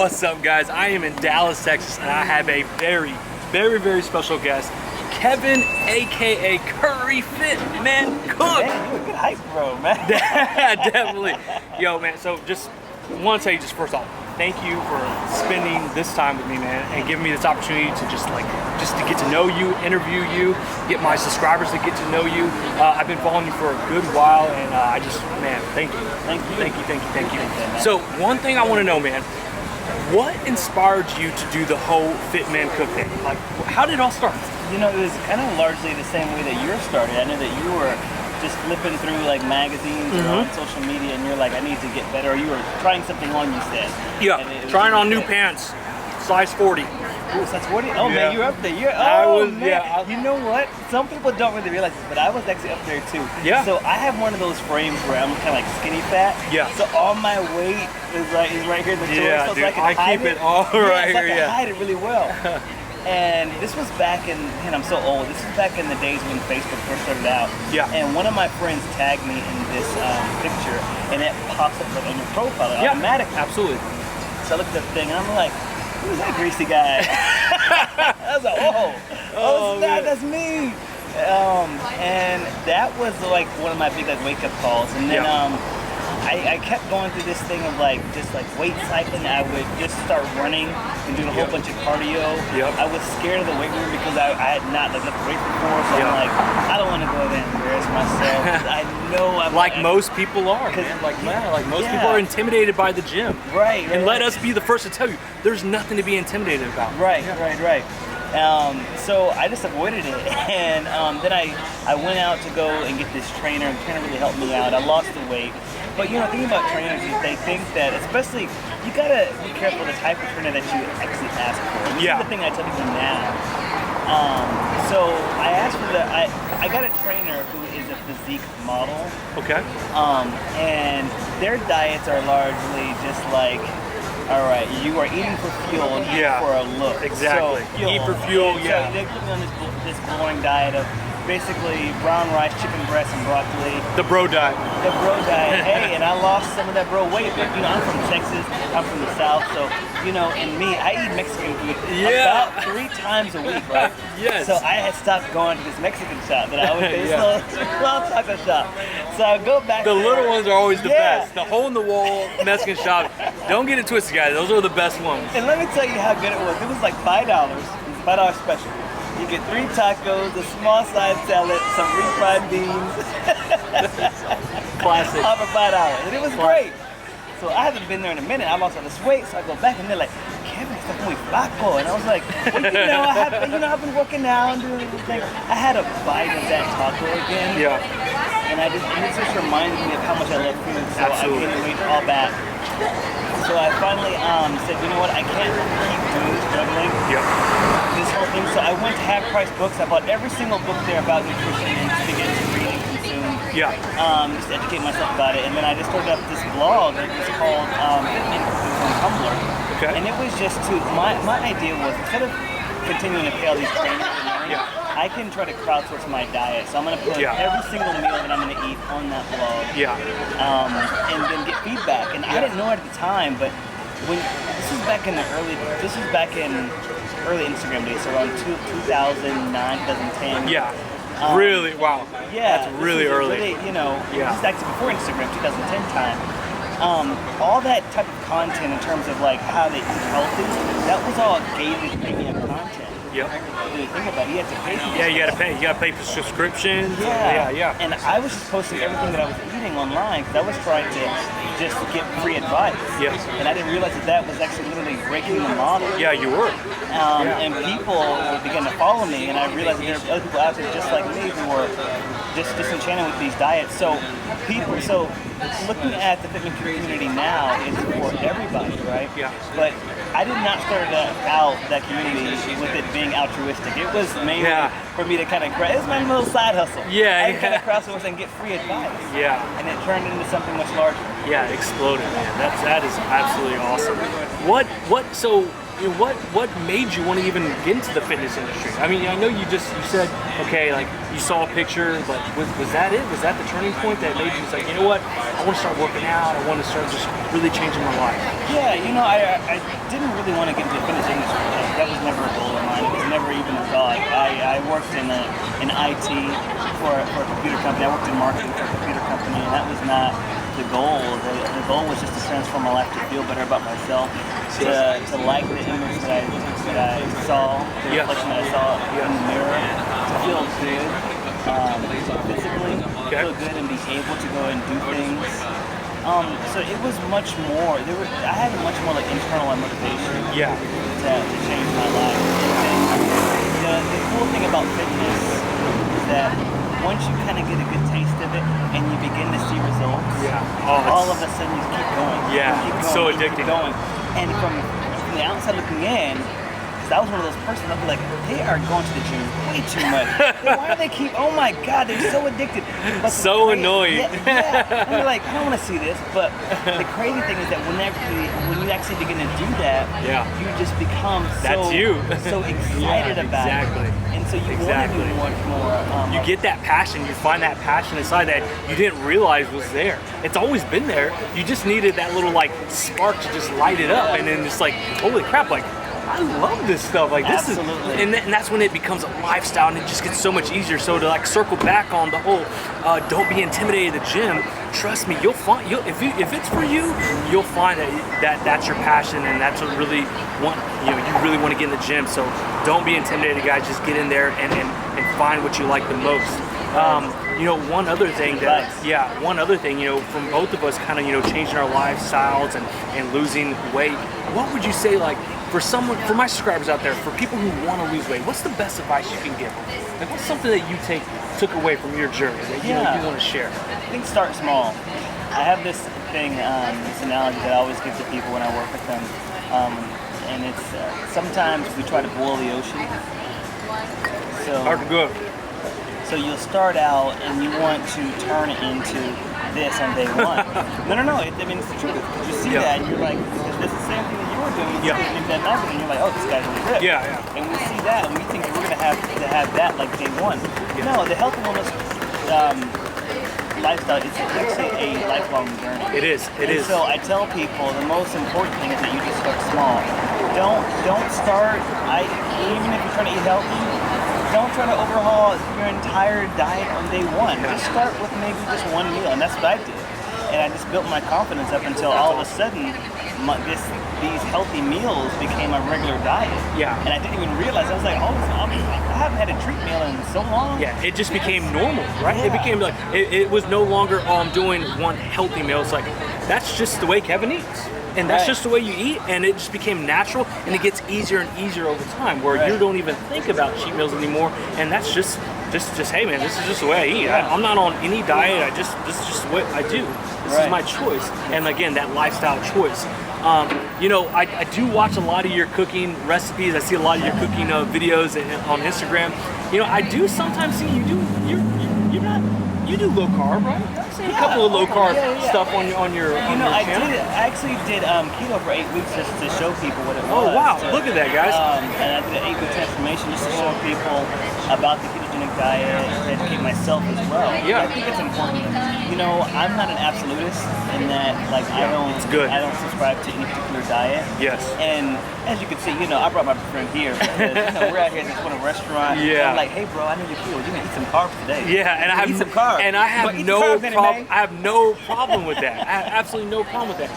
What's up, guys? I am in Dallas, Texas, and I have a very, very, very special guest, Kevin, aka Curry Fit Man Cook. Man, you a good hype bro, man. Definitely. Yo, man, so just want to tell you just first off, thank you for spending this time with me, man, and giving me this opportunity to just to get to know you, interview you, get my subscribers to get to know you. I've been following you for a good while, and I just, man, thank you. Thank you. Thank you, thank you, thank you. So one thing I want to know, man, what inspired you to do the whole Fit Man Cook thing? Like, how did it all start? You know, it was kind of largely the same way that yours started. I know that you were just flipping through like magazines or on social media, and you're like, I need to get better. Or you were trying something on, you said. Yeah, trying on new pants, size 40. Ooh, size 40? Oh, Yeah. man, you're up there. I was, man. yeah. You know what? Some people don't really realize this, but I was actually up there too. Yeah. So I have one of those frames where I'm kind of like skinny fat. Yeah. So all my weight is right here in the Yeah, torso. dude, So I can hide keep it all right so I here, can yeah. hide it really well. And this was back in, and I'm so old, this was back in the days when Facebook first started out. Yeah. And one of my friends tagged me in this picture, and it pops up like on your profile automatically. Absolutely. So I looked at the thing, and I'm like, who's that greasy guy? I was like, oh, that's me. And that was like one of my big like wake up calls. And then I kept going through this thing of like just like weight cycling. I would just start running and doing a whole bunch of cardio. I was scared of the weight room because I had not like lifted weights before, so I'm like, I don't want to go there and embarrass myself. I know I'm like most people are, man. Like most people are intimidated by the gym. Right. And let us be the first to tell you, there's nothing to be intimidated about. Right. So I just avoided it, and then I went out to go and get this trainer, and the trainer really helped me out. I lost the weight, but you know, the thing about trainers is they think that, especially, you gotta be careful the type of trainer that you actually ask for. And this is the thing I tell people now. So I asked for I got a trainer who is a physique model. Okay. And their diets are largely just like, all right, you are eating for fuel and eating for a look. Exactly. So, Eat for fuel, So they put me on this boring diet of basically brown rice, chicken breast, and broccoli. The bro diet. The bro diet. Hey, and I lost some of that bro weight, but you know, I'm from Texas, I'm from the South, so you know, and me, I eat Mexican food about 3 times a week, right? Yes. So I had stopped going to this Mexican shop that I would do, little taco shop. So I go back. The little ones are always the best. The hole in the wall Mexican shop. Don't get it twisted, guys. Those are the best ones. And let me tell you how good it was. It was like $5. It was a $5 special. You get 3 tacos, a small side salad, some refried beans. Classic. All for $5. And it was great. So I haven't been there in a minute. I lost all this weight, so I go back and they're like, Kevin, está muy flaco. And I was like, well, I've been working out and doing this thing. I had a bite of that taco again. Yeah. And this just reminds me of how much I love food. So Absolutely. I gained the weight all back. So I finally said, you know what, I can't keep doing struggling. This whole thing. So I went to Half Price Books. I bought every single book there about nutrition and just began to read and consume. Just to educate myself about it. And then I just started up this blog that was called Fit Man Cook on Tumblr. Okay. And it was just my idea was, instead of continuing to pay all these trainers and learn, I can try to crowdsource my diet. So I'm going to put every single meal that I'm going to eat on that blog. And then get feedback. And I didn't know it at the time, but this was back in early Instagram days, so around 2009, 2010. Really? Wow. That's really early. This is actually before Instagram, 2010 time. All that type of content in terms of like how they eat healthy, that was all gated premium content. Really think about it, you had to pay for it. You gotta pay for subscriptions. And I was just posting everything that I was eating online because I was trying to just get free advice. And I didn't realize that was actually literally breaking the model. You were. And people began to follow me, and I realized that there were other people out there just like me who were just disenchanted with these diets. So looking at the fitness community now is for everybody, right? But I did not start out that community with it being altruistic. It was mainly for me to kind of, it was my little side hustle. I kind of crowdsource and get free advice. And it turned into something much larger. It exploded, man. That is absolutely awesome. So you know, what made you want to even get into the fitness industry? I mean, I know you said, okay, like you saw a picture, but was that it? Was that the turning point that made you like, you know what, I want to start working out, I want to start just really changing my life? Yeah, you know, I didn't really want to get into the fitness industry. That was never a goal of mine. It was never even a thought. I worked in IT for a computer company. I worked in marketing for a computer company, and that was not the goal. The goal was just to transform my life, to feel better about myself, to like the image that I saw, the reflection that I saw in the mirror, to feel good physically, feel good and be able to go and do things. So it was much more. I had much more like internal motivation. To change my life. And the cool thing about fitness is that once you kind of get a good taste of it and you begin to see results, all of a sudden you keep going. It's so addicting. Keep going. And from the outside looking in, because I was one of those persons, I'd be like, they are going to the gym way too much. Why do they keep, oh my God, they're so addicted. But so annoying. And you're like, I don't want to see this. But the crazy thing is that when you actually begin to do that, you just become so excited about it. And so you want to do much more. You get that passion, you find that passion inside that you didn't realize was there. It's always been there. You just needed that little like spark to just light it up, and then it's like, holy crap, like I love this stuff. Like this is, and that's when it becomes a lifestyle, and it just gets so much easier. So to like circle back on the whole, don't be intimidated at the gym. Trust me, you'll find if it's for you, you'll find that's your passion, and that's what really you really want to get in the gym. So don't be intimidated, guys. Just get in there and find what you like the most. One other thing from both of us kind of, changing our lifestyles and losing weight, what would you say, like, for my subscribers out there, for people who want to lose weight, what's the best advice you can give them? Like, what's something that you took away from your journey that you want to share? I think start small. I have this thing, this analogy that I always give to people when I work with them, and it's sometimes we try to boil the ocean. So you'll start out and you want to turn it into this on day one. No. I mean, it's the truth. You see that and you're like, this is the same thing that you were doing. You see that number and you're like, oh, this guy's really good. And we see that and we think we're going to have that like day one. No, the health and wellness lifestyle is actually a lifelong journey. It is. So I tell people the most important thing is that you just start small. Don't start. Even if you're trying to eat healthy, don't try to overhaul your entire diet on day one. Just start with maybe just one meal, and that's what I did. And I just built my confidence up until all of a sudden, these healthy meals became a regular diet. And I didn't even realize. I was like, I haven't had a treat meal in so long. It just became normal, right? It became like it was no longer I'm doing one healthy meal. It's like that's just the way Kevin eats. And that's just the way you eat, and it just became natural, and it gets easier and easier over time, where you don't even think about cheat meals anymore, and that's just hey man, this is just the way I eat. I'm not on any diet. This is just what I do. This is my choice, and again, that lifestyle choice. I do watch a lot of your cooking recipes. I see a lot of your cooking videos on Instagram. I do sometimes see you do low carb, right? I've seen a couple of low carb stuff on your channel. I actually did keto for 8 weeks just to show people what it was. Oh wow, look at that, guys. And I did an 8-week transformation just to show people about the ketogenic diet and educate myself as well. I think it's important. I'm not an absolutist in that, like, I don't subscribe to any particular diet. And as you can see, I brought my friend here because we're out here at this one restaurant. I'm like, hey bro, I know you're keto. You can eat some carbs today. And I have eat some carbs. And I have no problem. I have no problem with that. I have absolutely no problem with that.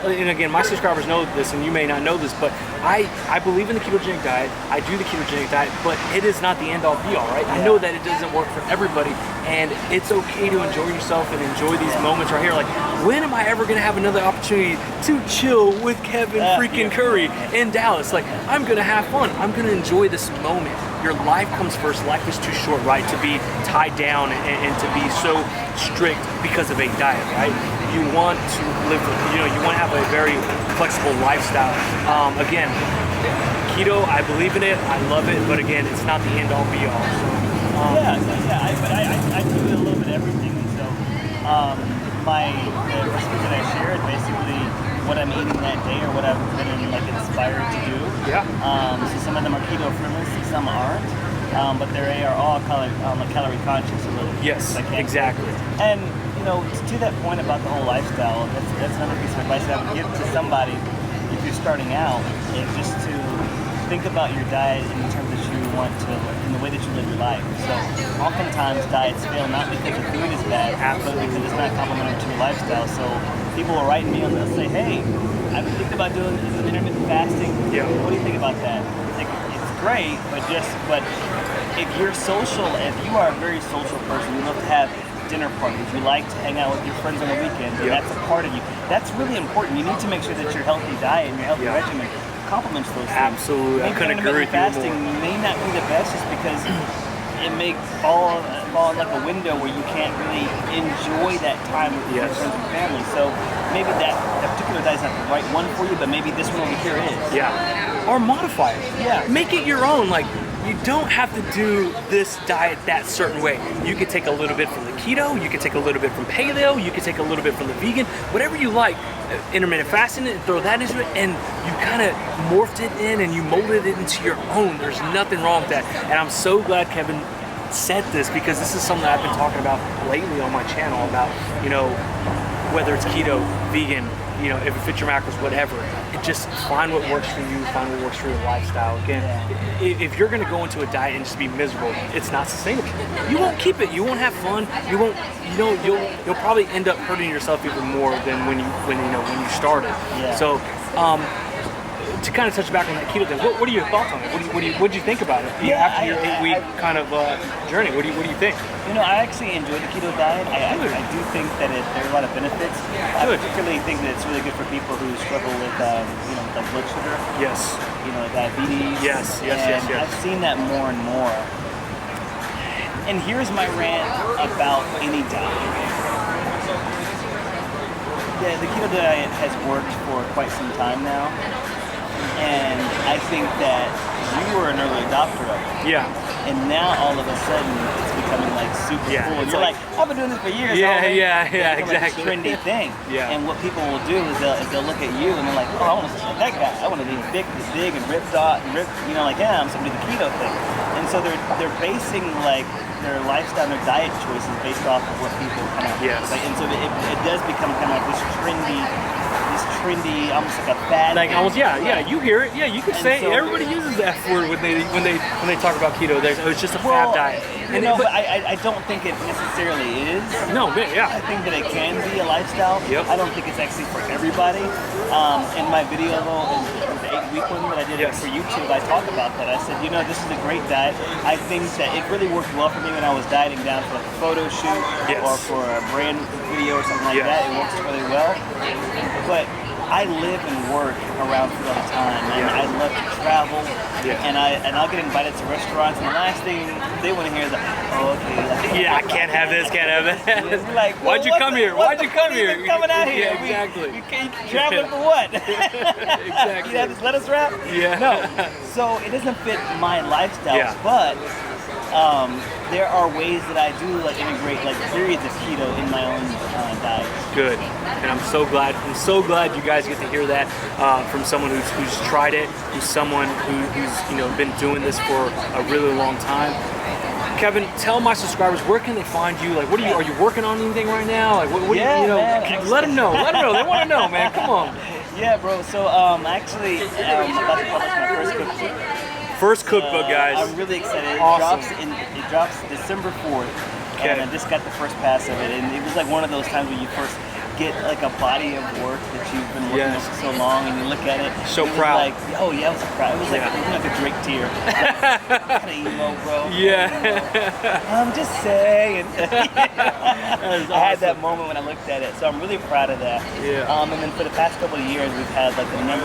And again, my subscribers know this, and you may not know this, but I believe in the ketogenic diet. I do the ketogenic diet, but it is not the end-all be-all, right? I know that it doesn't work for everybody, and it's okay to enjoy yourself and enjoy these moments right here. Like, when am I ever going to have another opportunity to chill with Kevin freaking Curry in Dallas? Like, I'm going to have fun. I'm going to enjoy this moment. Your life comes first. Life is too short, right, to be tied down and to be so strict because of a diet, right? You want to live, you want to have a very flexible lifestyle. Again, keto, I believe in it, I love it, but again, it's not the end-all be-all. I do a little bit of everything. So the recipes that I shared basically what I'm eating that day or what I've been like inspired to do. Yeah. So some of them are keto friendly, some aren't. But they are all calorie conscious a little. Yes, I can't exactly. And you know, to that point about the whole lifestyle, that's another piece of advice that I would give to somebody if you're starting out, is just to think about your diet in the terms that you want to, in the way that you live your life. So oftentimes diets fail not because the food is bad, but because it's not complementary to your lifestyle. So people will write me and they'll say, hey, I've been thinking about doing intermittent fasting. Yeah. What do you think about that? Like, it's great, but if you're social, if you are a very social person, you love to have dinner parties, you like to hang out with your friends on the weekends, and that's a part of you. That's really important. You need to make sure that your healthy diet and your healthy regimen complements those things. Absolutely. I couldn't agree with you fasting more. may not be the best just because it may fall in like a window where you can't really enjoy that time with your friends and family. So maybe that particular diet's not the right one for you, but maybe this one over here is. Yeah. Or modify it. Yeah. Make it your own. Like, you don't have to do this diet that certain way. You can take a little bit from the keto, you can take a little bit from paleo, you can take a little bit from the vegan, whatever you like. Intermittent fasting, and throw that into it, and you kind of morphed it in and you molded it into your own. There's nothing wrong with that. And I'm so glad Kevin said this, because this is something that I've been talking about lately on my channel about, you know, whether it's keto, vegan, you know, if it fits your macros, whatever. It just find what works for you, find what works for your lifestyle. Again, if you're gonna go into a diet and just be miserable, it's not sustainable. You won't keep it. You won't have fun. You won't. You know, you'll probably end up hurting yourself even more than when you started. Yeah. So, to kind of touch back on that keto thing, what are your thoughts on it? What do you think about it after your 8-week kind of journey? What do you think? You know, I actually enjoy the keto diet. I do think that there are a lot of benefits. I particularly think that it's really good for people who struggle with, you know, like blood sugar. Yes. You know, diabetes. Yes. I've seen that more and more. And here's my rant about any diet. The keto diet has worked for quite some time now. And I think that you were an early adopter of it. Yeah. And now all of a sudden it's becoming like super cool. And you're like, I've been doing this for years. Yeah, exactly. Like a trendy thing. Yeah. And what people will do is they'll look at you and they're like, oh, I want to be like that guy. I want to be big and ripped off, you know, like, yeah, I'm somebody the keto thing. And so they're basing like their lifestyle and their diet choices based off of what people kind of like. And so it does become kind of like this trendy, almost like a fad. Like almost, you hear it. Yeah, you could say so, everybody uses the F word when they talk about keto. It's just a fad diet. You know, but I don't think it necessarily is. No, yeah. I think that it can be a lifestyle. Yep. I don't think it's actually for everybody. In my video, the 8-week one that I did for YouTube, I talked about that. I said, you know, this is a great diet. I think that it really worked well for me when I was dieting down for like a photo shoot or for a brand video or something like that. It works really well. But I live and work around food all the time, and I love to travel, and I'll get invited to restaurants, and the last thing they want to hear is like, oh, okay. I can't have this, can't have that. Like, well, Why'd you come here? Why'd you come here? Coming out here? Yeah, exactly. You traveling for what? Exactly. You have this lettuce wrap? Yeah. No. So it doesn't fit my lifestyle, but there are ways that I do like integrate like periods of keto in my own diet. Good, and I'm so glad you guys get to hear that from someone who's tried it, who's someone who's been doing this for a really long time. Kevin, tell my subscribers, where can they find you? Like, are you working on anything right now? Like, what man, let them know. They want to know, man. Come on. Yeah, bro. So actually, I'm about to publish my first cookbook. First cookbook, guys. I'm really excited. Awesome. It drops December 4th. Okay. And I just got the first pass of it, and it was like one of those times when you first get like a body of work that you've been working on for so long, and you look at it. So proud. Like, oh yeah, I was proud. It was like a Drake tear. Kind of emo, bro. Yeah. I'm just saying. Awesome. I had that moment when I looked at it, so I'm really proud of that. Yeah. And then for the past couple of years, we've had like the #1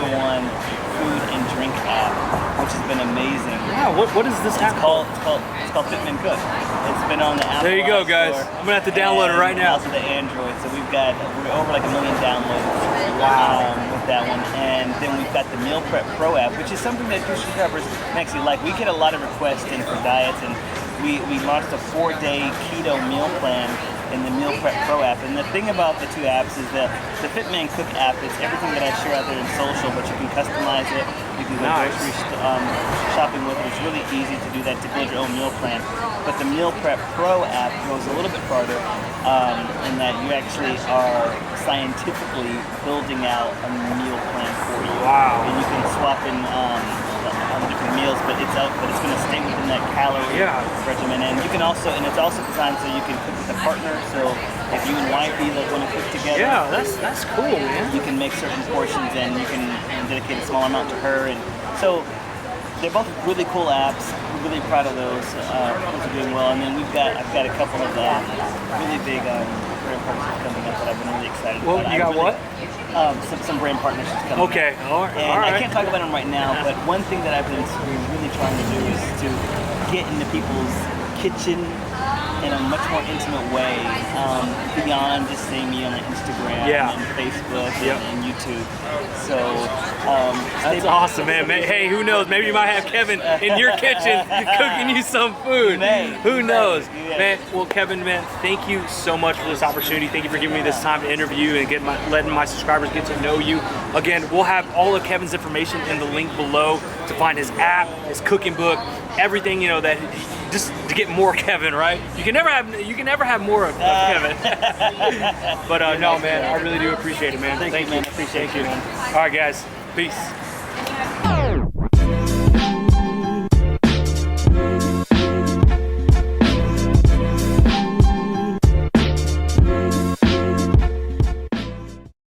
food and drink app, which has been amazing. Wow. What is this app called? It's called Fitman Cook. It's been on the Apple. There you go, guys. I'm gonna have to download it right now. Also the Android. So we're over like 1 million downloads. Wow. With that one, and then we've got the Meal Prep Pro app, which is something that Christian Preppers actually like. We get a lot of requests in for diets, and we launched a 4-day keto meal plan and the Meal Prep Pro app. And the thing about the two apps is that the Fitman Cook app is everything that I share out there in social, but you can customize it. You can go grocery shopping with it. It's really easy to do that, to build your own meal plan. But the Meal Prep Pro app goes a little bit farther in that you actually are scientifically building out a meal plan for you. Wow. And you can swap in different meals, but it's going to stay within that calorie regimen. And you can also, and it's also designed so you can cook with a partner. So if you and wifey want to cook together, that's cool, man. You can make certain portions, and you can dedicate a small amount to her. And so they're both really cool apps. We're really proud of those. Those are doing well. And then I've got a couple of really big brand partnerships coming up that I've been really excited about. You got what? Some brand partnerships coming up. Okay, all right. And I can't talk about them right now, but one thing that I've been really trying to do is to get into people's kitchen in a much more intimate way, beyond just seeing me on Instagram and Facebook and YouTube. So that's awesome, man. Hey, who knows? Maybe you might have Kevin in your kitchen cooking you some food. Who knows? Man, well, Kevin, man, thank you so much for this opportunity. Thank you for giving me this time to interview and letting my subscribers get to know you. Again, we'll have all of Kevin's information in the link below to find his app, his cooking book, everything, that just to get more Kevin, right? You can never have more of Kevin. But no, man, I really do appreciate it, man. Thank you, man. I appreciate you, man. All right, guys. Peace.